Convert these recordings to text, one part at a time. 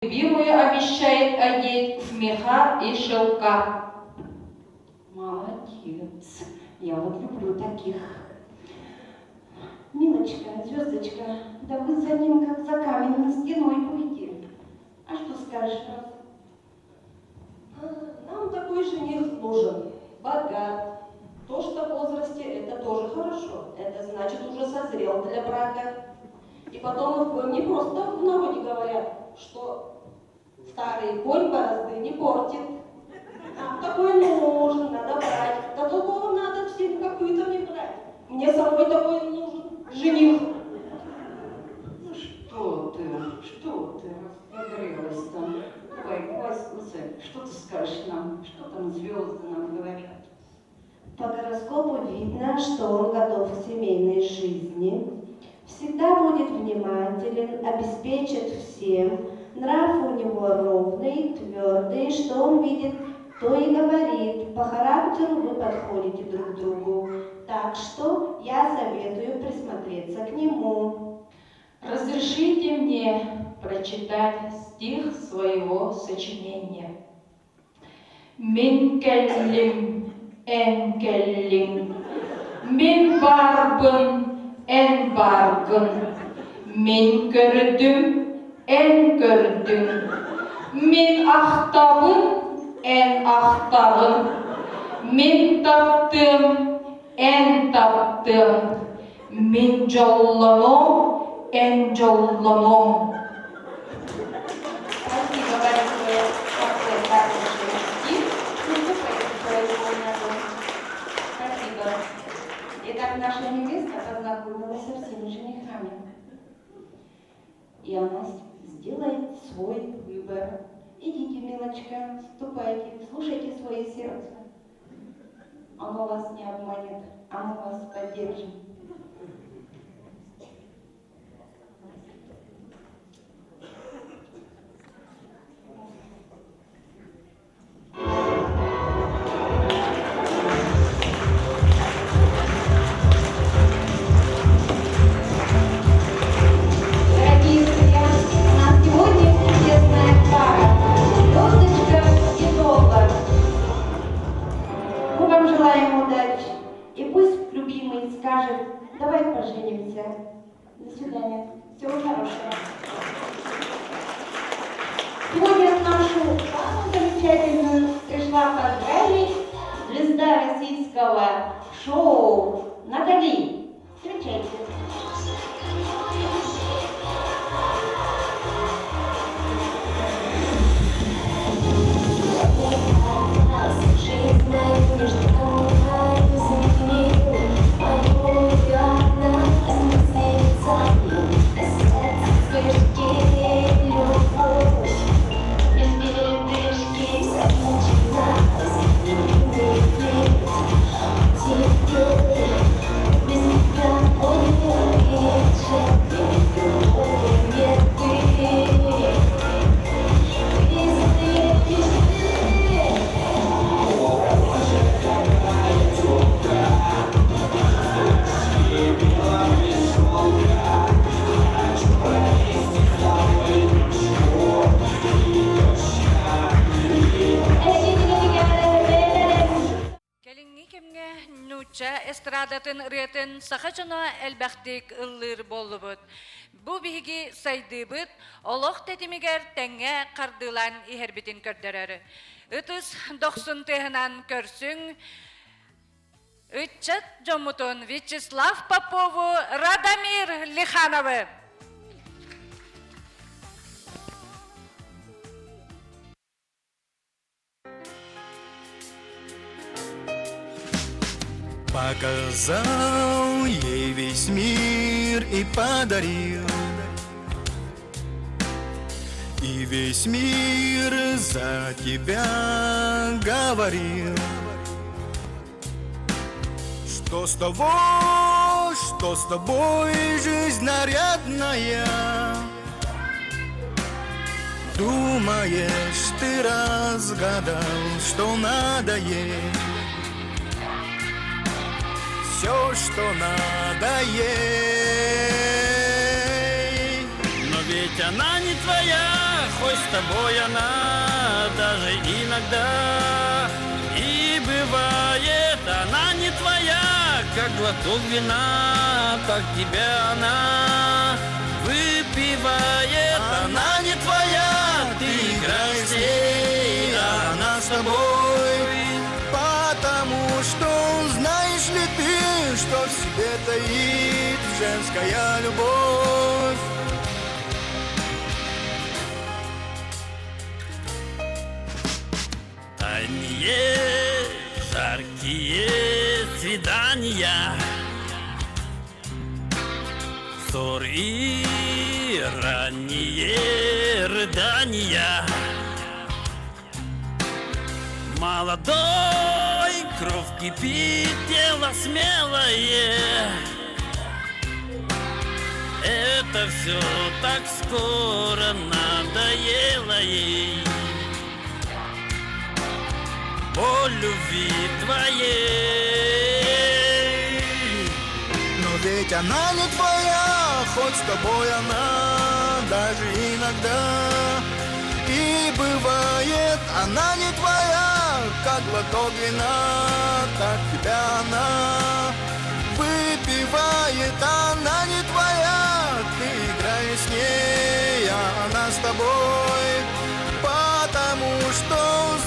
Любимую обещает одеть в меха и шелка. Молодец. Я вот люблю таких. Милочка, звездочка, да вы за ним как за каменной стеной будете. А что скажешь? Нам такой жених нужен, богат. То, что в возрасте, это тоже хорошо. Это значит, уже созрел для брака. И потом не просто в народе говорят, что старый конь борозды не портит. Нам такой нужен, надо брать. Да другого надо всем какую-то не брать. Мне самой такой нужен жених. Ну что ты разгорелась там. Давай, Вася, что ты скажешь нам? Что там звезды нам говорят? По гороскопу видно, что он готов к семейной жизни, всегда будет внимателен, обеспечит всем, нрав у него ровный, твердый, что он видит, то и говорит, по характеру вы подходите друг к другу, так что я советую присмотреться к нему. Разрешите мне прочитать стих своего сочинения. Min kellim en kellim, min barbın en bargın, min gördüm en gördüm, min ahtabın en ahtabın, min taptım en taptım, min jollamam en jollamam. Спасибо большое, какой хороший стих. Спасибо. Итак, наша невеста познакомилась со всеми женихами. И она сделает свой выбор. Идите, милочка, ступайте, слушайте свое сердце. Оно вас не обманет, оно вас поддержит. Дорогие друзья, у нас сегодня чудесная пара, звездочка и доллар. Мы вам желаем удачи, и пусть любимый скажет, давай поженимся. До свидания, всего хорошего. Сегодня в нашу самую замечательную пришла поздравить звезда российского шоу Натали. Встречайте. Эстрадатын ыретін сақачына әлбәқтік ұллыр болыбыт. Бұ бігі сайдыбыт, олық тәтімігер тәңе қардылан ихербітін көрдірері. Үтіс 90 тегінан көрсің, үтчат жомутын Вячеслав Попову, Радомир Лихановы. Показал ей весь мир и подарил, и весь мир за тебя говорил, что с тобой жизнь нарядная. Думаешь, ты разгадал, что надо ей, все, что надо ей. Но ведь она не твоя, хоть с тобой она даже иногда. И бывает, она не твоя, как глоток вина, так тебя она выпивает. Она не твоя, ты играешь с ней, а она с тобой. Потому что знаешь ли ты, что в себе таит женская любовь? Тайные жаркие свидания, ссор и ранние рыдания. Молодой, кровь кипит, тело смелое. Это все так скоро надоело ей. Боль любви твоей. Но ведь она не твоя, хоть с тобой она даже иногда. И бывает, она не твоя, как глоток вина, так тебя она выпивает. Она не твоя, ты играешь с ней, а она с тобой. Потому что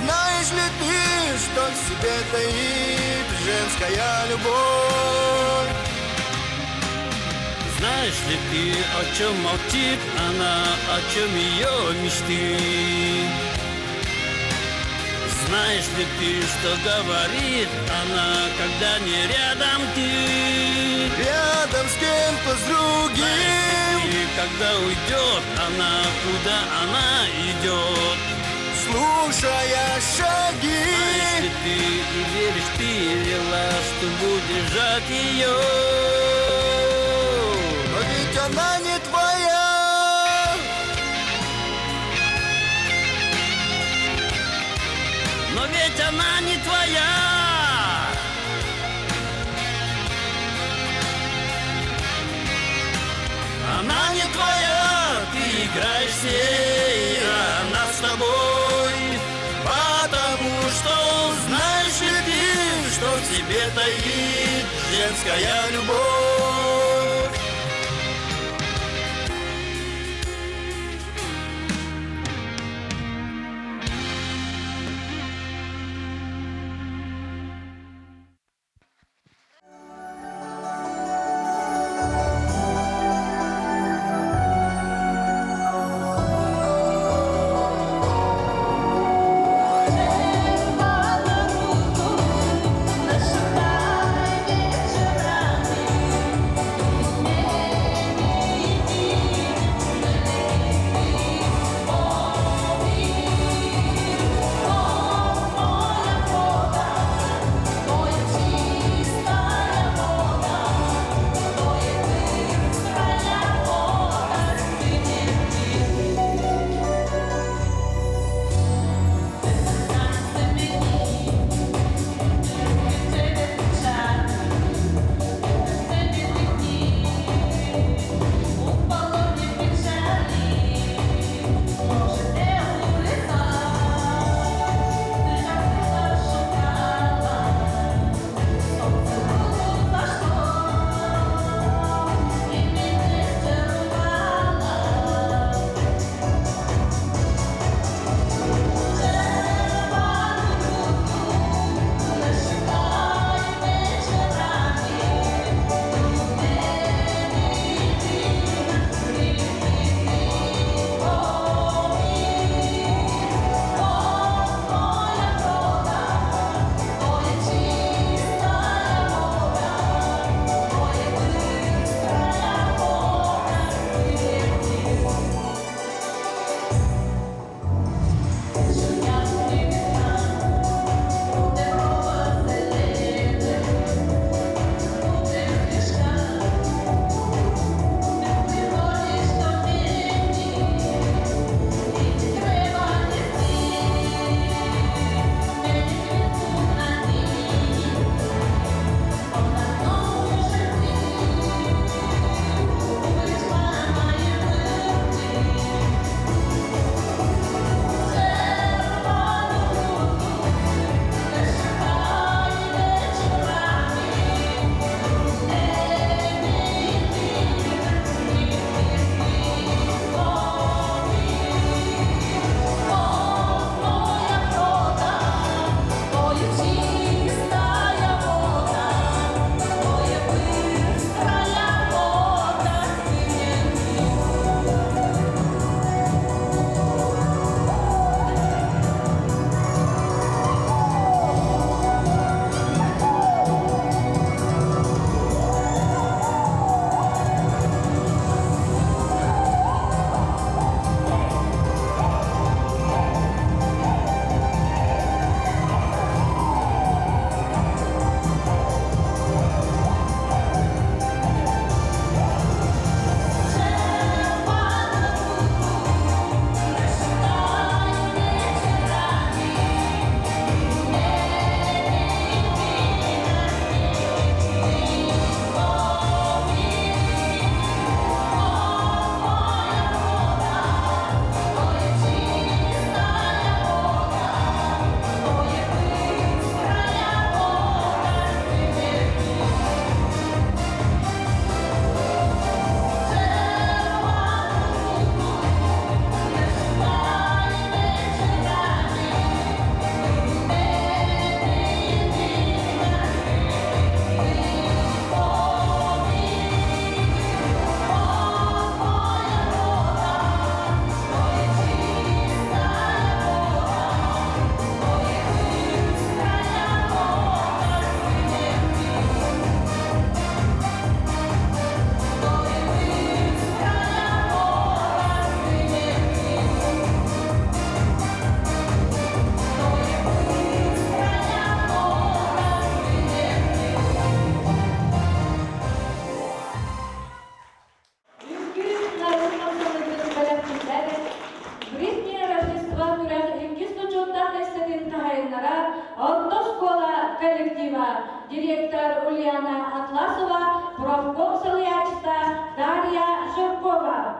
знаешь ли ты, что в себе таит женская любовь? Знаешь ли ты, о чем молчит она, о чем ее мечты? Знаешь ли ты, что говорит она, когда не рядом ты? Рядом с кем-то с другим. И когда уйдет она, куда она идет? Слушая шаги. Знаешь ли ты и веришь ты, верила, что будешь ждать ее? Но ведь она не твоя. Но ведь она не твоя. Она не твоя, ты играешь с ней, а она с тобой. Потому что знаешь ли ты, что в тебе таит женская любовь? Ортошкола коллектива, директор Ульяна Атласова, профком Салиачта Дарья Жиркова.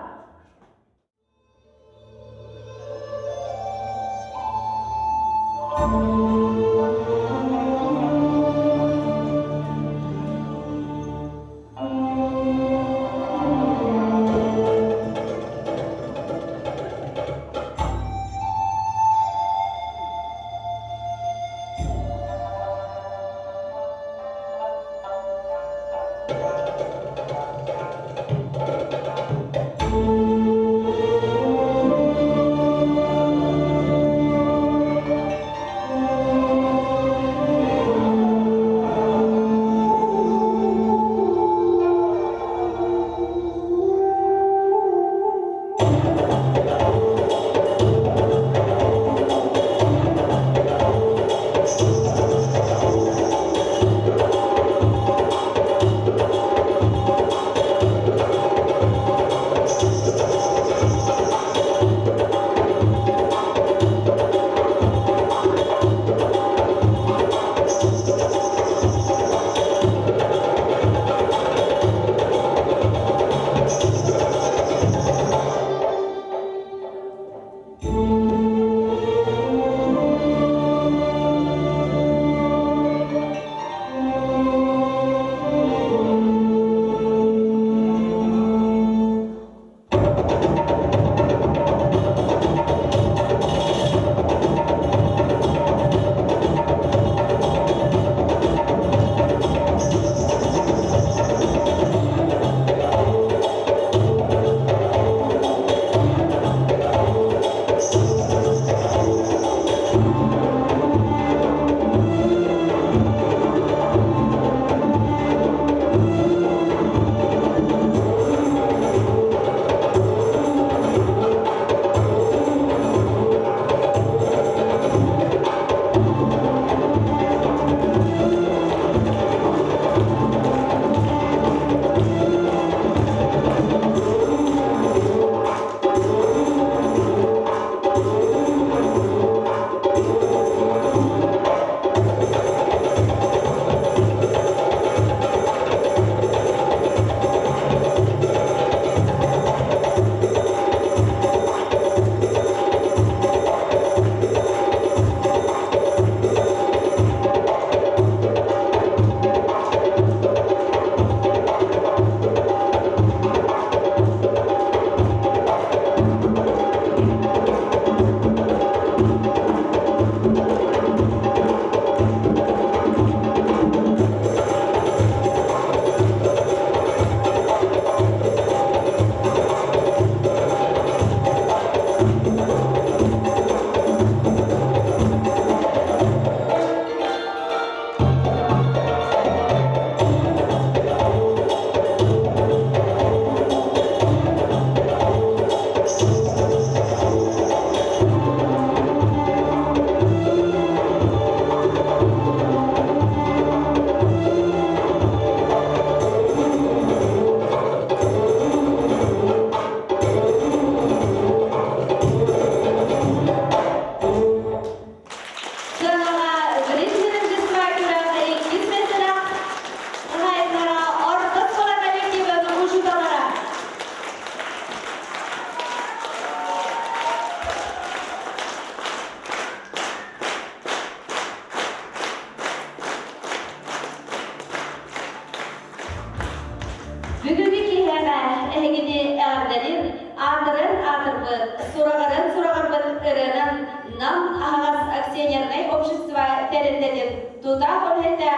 Бүгүнкү киһэбэ эһигини эҕэрдэрин, аатырын аатырбыт, сурагарын сурагарбыт ырынан нам агас акционерное общество терендетин тута хорхетэ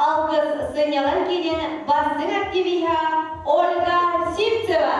алкыз сынялан киһин бастың активиха Ольга Сивцева.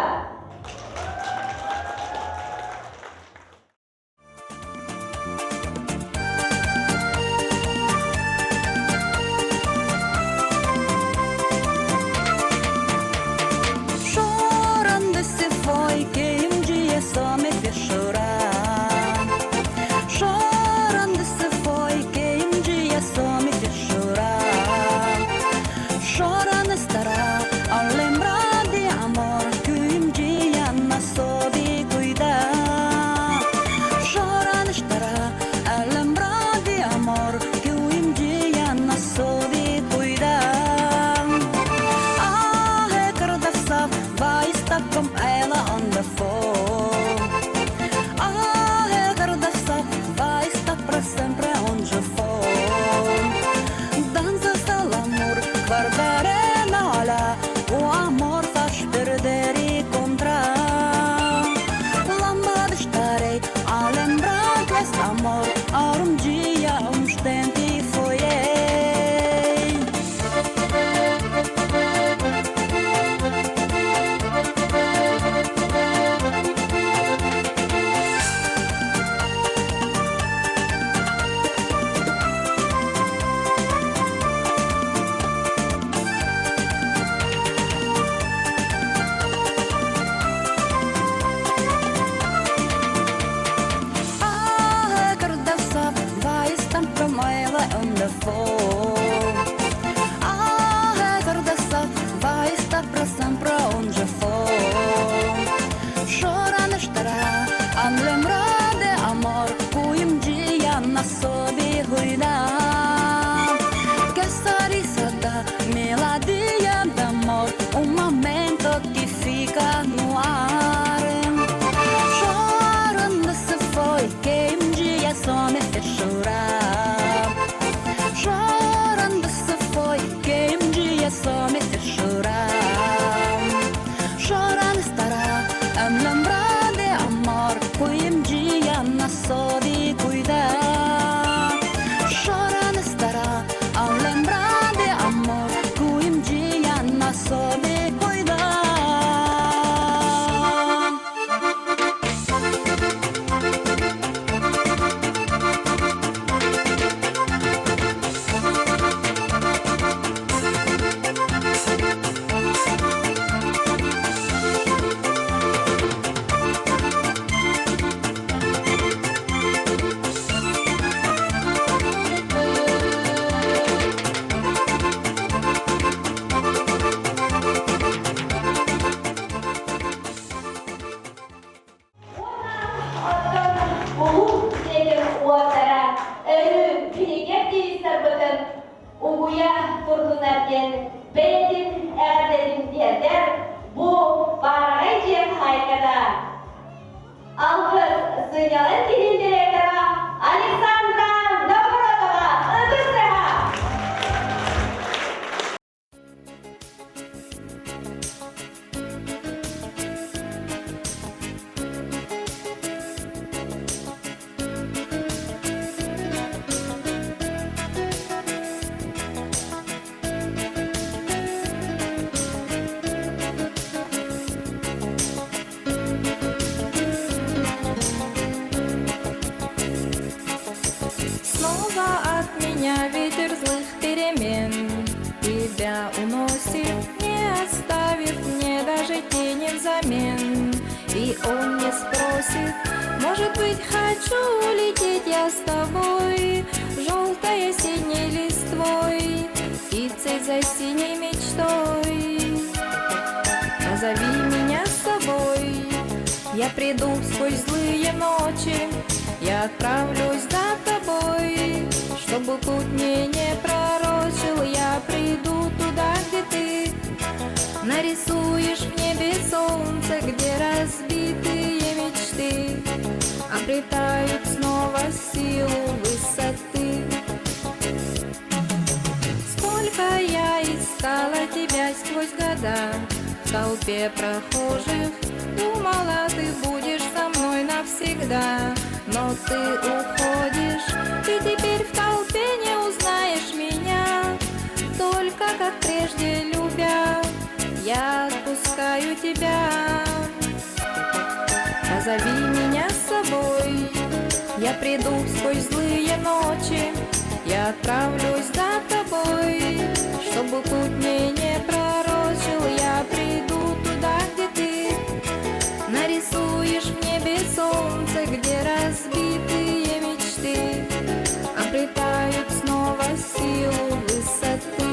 Chora na estará ao lembrar de amor que um dia faz amor um dia tempo foi Ветер злых перемен тебя уносит, не оставит мне даже тени взамен. И он не спросит, может быть, хочу лететь я с тобой, желтой осенней листвой, птицей за синей мечтой. Позови меня с собой, я приду сквозь злые ночи, я отправлюсь за тобой. Чтобы путь мне не пророчил, я приду туда, где ты нарисуешь в небе солнце, где разбитые мечты обретают снова силу высоты. Сколько я искала тебя сквозь года, в толпе прохожих думала, ты будешь со мной навсегда. Но ты уходишь, ты теперь в толпе не узнаешь меня. Только как прежде любя, я отпускаю тебя. Позови меня с собой, я приду сквозь злые ночи, я отправлюсь за тобой. Чтобы путь мне не пророчил, я приду туда, где ты нарисуешь в небе солнце, где разбитые мечты обретают снова силу высоты.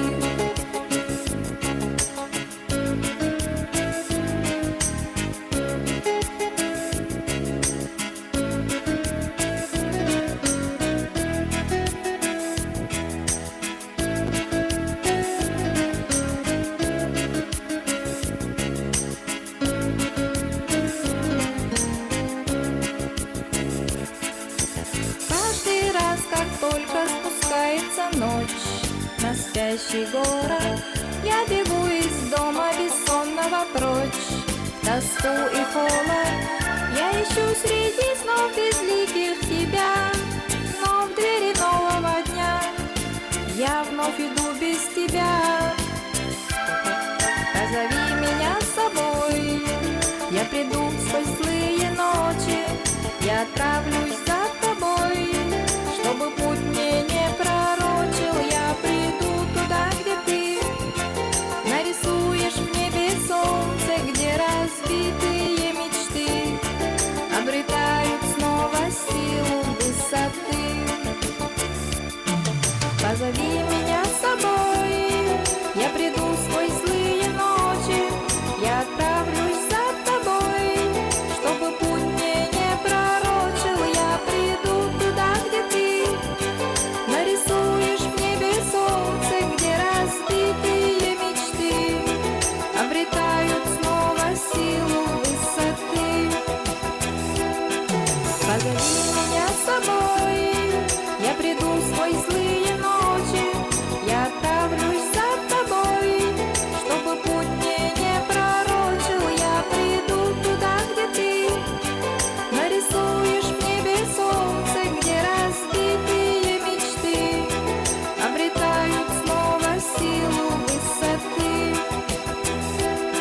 На спящий город я бегу из дома бессонного прочь. Тоску и холод я ищу среди снов безликих тебя. тебя. Позови меня с собой, я приду в сквозь злые ночи, я отправлюсь за тобой, чтобы путь мне не пророчил. Я приду туда, где ты нарисуешь в небе солнце, где разбитые мечты обретают снова силу высоты. Позови меня с собой, я приду сквозь злые ночи, я отправлюсь за тобой, чтобы путь мне не пророчил. Я приду туда, где ты нарисуешь в небе солнце, где разбитые мечты обретают снова силу высоты. Позови меня с собой, я приду сквозь злые ночи, я отправлюсь за тобой, чтобы путь мне не пророчил. Я приду туда, где ты нарисуешь в небе солнце, где разбитые мечты обретают снова силу высоты.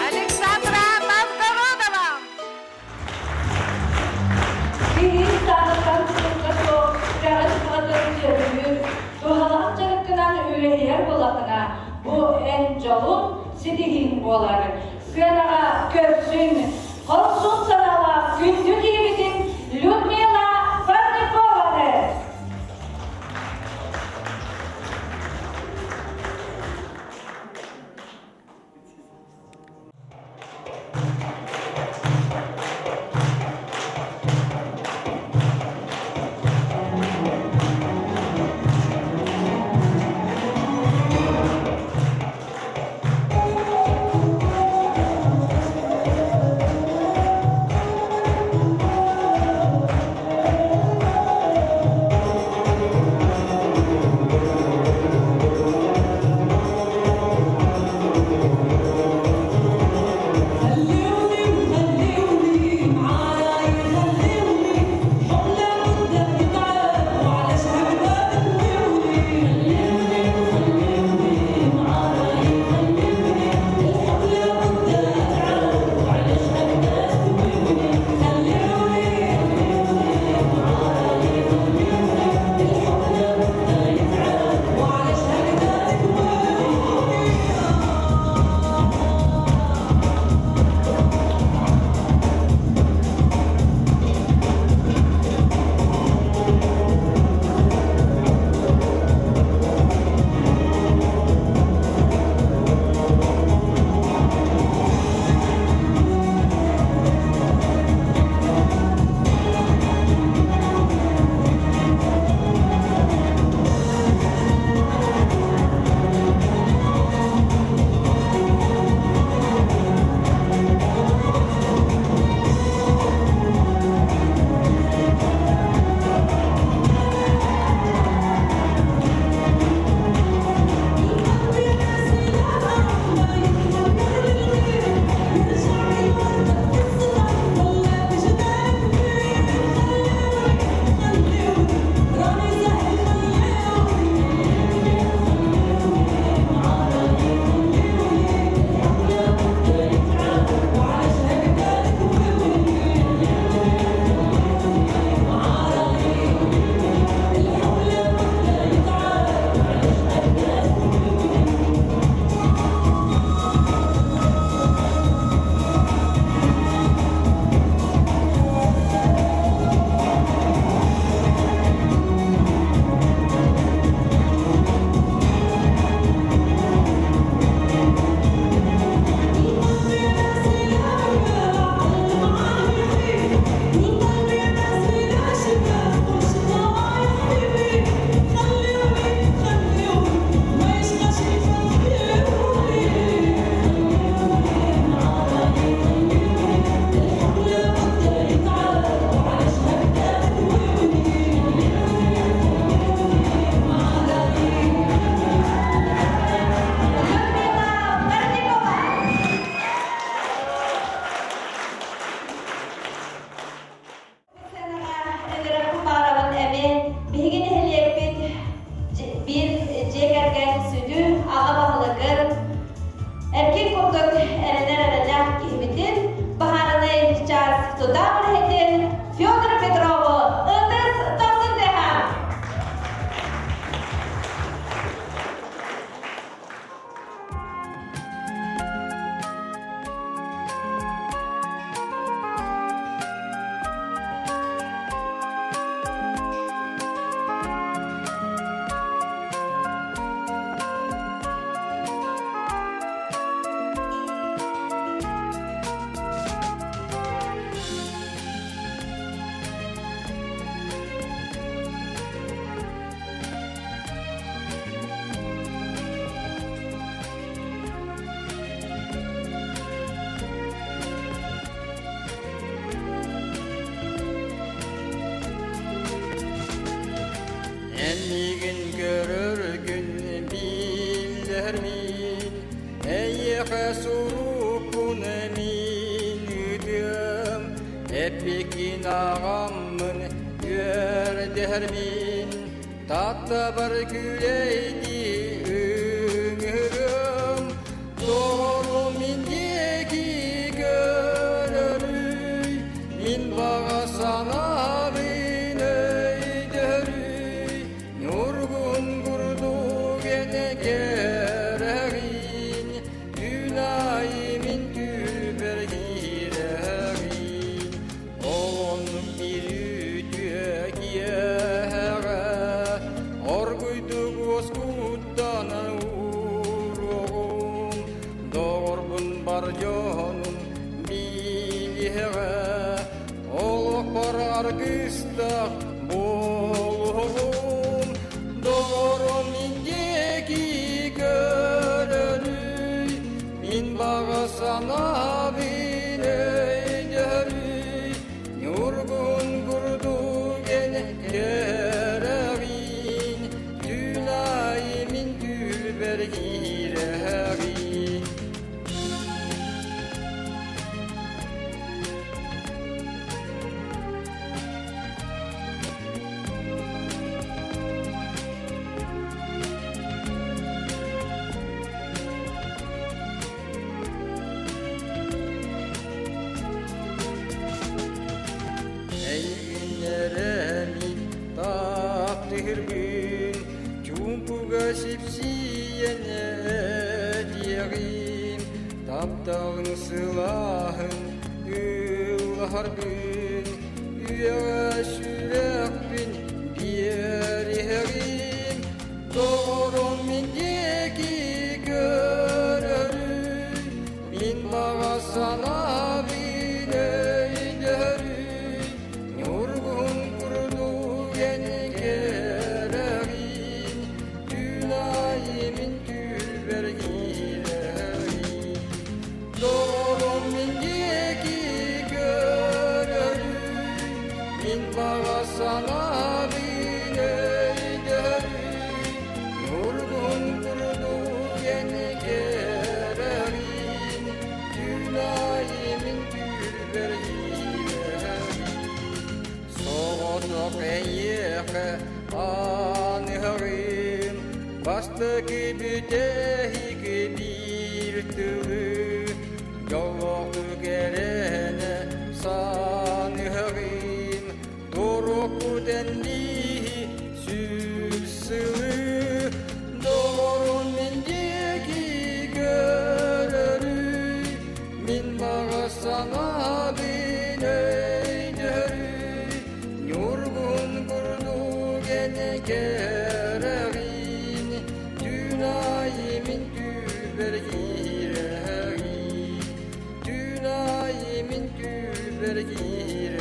Александра Новгородова. Kırgızistan'dan Kırgızistan yarışmaları Tuğalançılıktan üyeler bolatına bu en jolun sidihin boları. Sırağa köpsün, olsun sanalar gündük yiğidin Lyudmila Varnikova'dır. Enligin görür gün bilirmin, eyye surukun min üdüm, epikin ağamın gördermin, tatlı bir güleydi ömürüm, doğru mindeki görürü, min bağa sana bin öydürü, nurgun kurdu gene gereğin, dünayimin gülber gireğin, oğlum bir ütüek yere, orguyduk oskuttan uğrum, doğurbun bar jonun bilire, oluk bar argıstak bolum, doğrum indeki görülü, min bağa sana bin öydürü, nurgun kurdu gene gereğin, dünayimin gülber gireğin. Ey günleremin takdir gün, çumpuga sipsiyene diyeyim, taptağın silahın yıllar gün, üye sürek bin diyeyim, doğru mindeki görürü, bin bağa sana bin öydürü, nurgun kurdu gene gereğin, dünayimin gülber gireğin, doğru mindeki görürü, bin bağa sana bin öydürü, nurgun kurdu gene gereğin, dünayimin gülber gireğin. Soğuduk eyyeğe anıyorum, bastıki bütehiki bir türlü, yolluğu gelene sanıyorum, doğru denliği sürsülü, doğru mindeki görürü, min bağa sana bin öydürü, nurgun kurdu gene gereğin, dünayimin gülber gireğin, dünayimin gülber gireğin.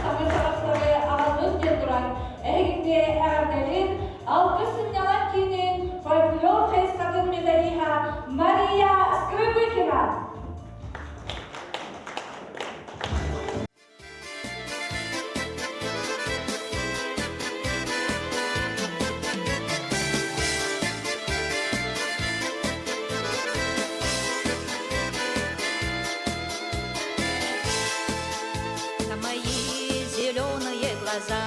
Самый сарастары ағалып кел тұран, әргінде әрделін, алқы сынялан кейінен фольклор қайсқатын медалиха Мария Скрыбыкина. На мои зеленые глаза